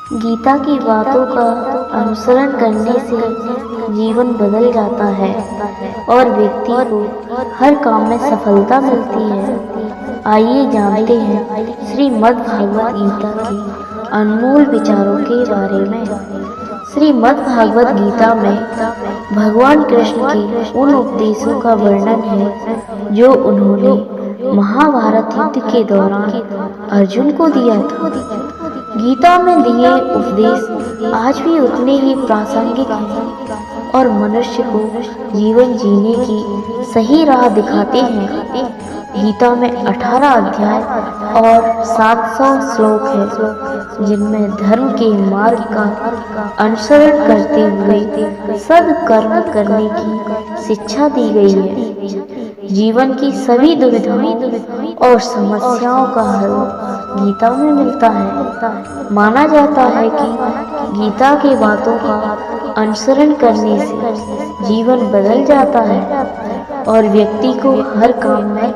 गीता की बातों का अनुसरण करने से जीवन बदल जाता है और व्यक्ति को हर काम में सफलता मिलती है। आइए जानते हैं श्रीमद् भागवत गीता के अनमोल विचारों के बारे में। श्रीमद् भागवत गीता में भगवान कृष्ण के उन उपदेशों का वर्णन है जो उन्होंने महाभारत युद्ध के दौरान अर्जुन को दिया था। गीता में दिए उपदेश आज भी उतने ही प्रासंगिक हैं और मनुष्य को जीवन जीने की सही राह दिखाते हैं। गीता में 18 अध्याय और 700 श्लोक हैं, जिनमें धर्म के मार्ग का अनुसरण करते हुए सद्कर्म करने की शिक्षा दी गई है। जीवन की सभी दुविधाओं और समस्याओं का हल गीता में मिलता है। माना जाता है कि गीता की बातों का अनुसरण करने से जीवन बदल जाता है और व्यक्ति को हर काम में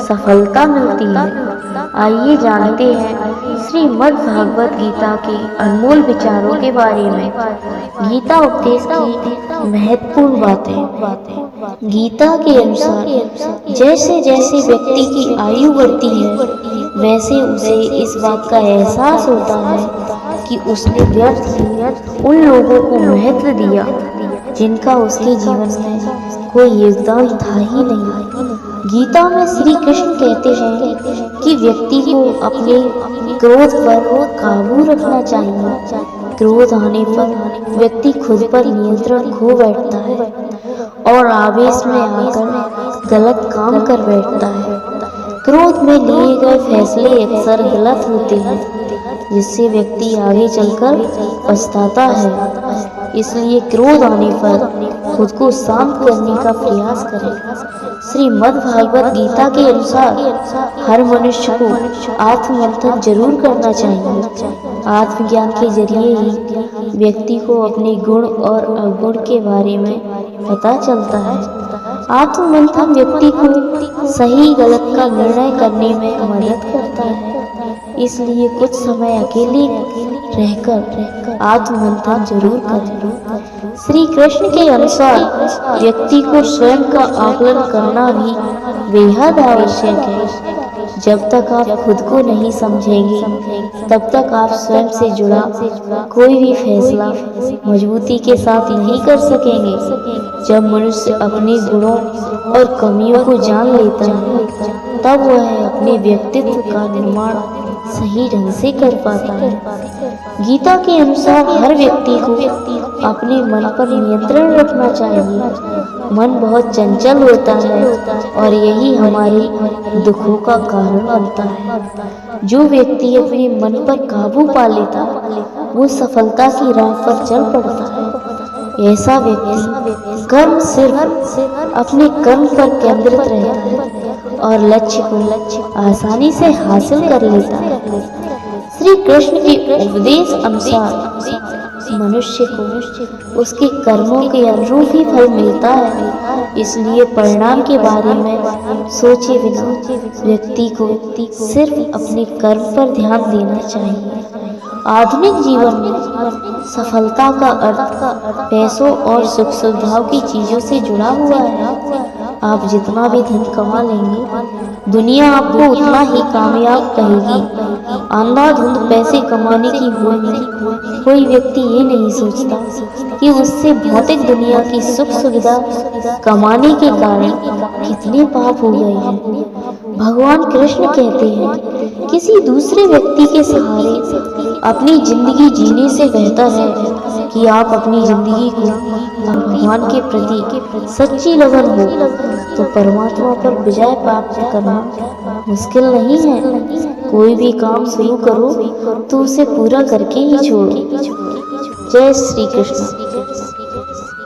सफलता मिलती है। आइए जानते हैं श्रीमद् भागवत गीता के अनमोल विचारों के बारे में। गीता उपदेश की महत्वपूर्ण बातें। गीता के अनुसार जैसे जैसे व्यक्ति की आयु बढ़ती है, वैसे उसे इस बात का एहसास होता है कि उसने व्यर्थ ही उन लोगों को महत्व दिया जिनका उसके जीवन में कोई योगदान था ही नहीं। गीता में श्री कृष्ण कहते हैं कि व्यक्ति को अपने क्रोध पर काबू रखना चाहिए। क्रोध आने पर व्यक्ति खुद पर नियंत्रण खो बैठता है और आवेश में आकर गलत काम कर बैठता है। क्रोध में लिए गए फैसले अक्सर गलत होते हैं, जिससे व्यक्ति आगे चलकर पछताता है। इसलिए क्रोध आने पर खुद को शांत करने का प्रयास करें। श्रीमद् भागवत गीता के अनुसार हर मनुष्य को आत्ममंथन जरूर करना चाहिए। आत्मज्ञान के जरिए ही व्यक्ति को अपने गुण और अवगुण के बारे में पता चलता है। आत्ममंथन व्यक्ति को सही गलत का निर्णय करने में मदद करता है। इसलिए कुछ समय अकेले रहकर आत्ममंथन जरूर करें। श्री कृष्ण के अनुसार व्यक्ति को स्वयं का आकलन करना भी बेहद आवश्यक है। जब तक आप खुद को नहीं समझेंगे, तब तक आप स्वयं से जुड़ा कोई भी फैसला मजबूती के साथ नहीं कर सकेंगे। जब मनुष्य अपने गुणों और कमियों को जान लेता है, तब वह अपने व्यक्तित्व का निर्माण सही ढंग से कर पाता है। गीता के अनुसार हर व्यक्ति को अपने मन पर नियंत्रण रखना चाहिए। मन बहुत चंचल होता है और यही हमारे दुखों का कारण बनता है। जो व्यक्ति अपने मन पर काबू पा लेता, वो सफलता की राह पर चल पड़ता है। ऐसा व्यक्ति कर्म सिर्फ अपने कर्म पर केंद्रित रहता है और लक्ष्य को आसानी से हासिल कर लेता है। श्री कृष्ण के उपदेश अनुसार मनुष्य को उसके कर्मों के अनुरूप ही फल मिलता है। इसलिए परिणाम के बारे में सोचे बिना व्यक्ति को सिर्फ अपने कर्म पर ध्यान देना चाहिए। आधुनिक जीवन में सफलता का अर्थ पैसों और सुख सुविधाओं की चीजों से जुड़ा हुआ है। आप जितना भी धन कमा लेंगे, दुनिया आपको उतना ही कामयाब कहेगी। अंधाधुंध पैसे कमाने की होड़ में कोई व्यक्ति ये नहीं सोचता कि उससे भौतिक दुनिया की सुख सुविधा कमाने के कारण कितने पाप हो गए हैं। भगवान कृष्ण कहते हैं, किसी दूसरे व्यक्ति के सहारे अपनी जिंदगी जीने से बेहतर है कि आप अपनी जिंदगी को भगवान के प्रति सच्ची लगन हो तो परमात्मा पर विजय प्राप्त करना मुश्किल नहीं है। कोई भी काम शुरू करो तो उसे पूरा करके ही छोड़ो। जय श्री कृष्ण।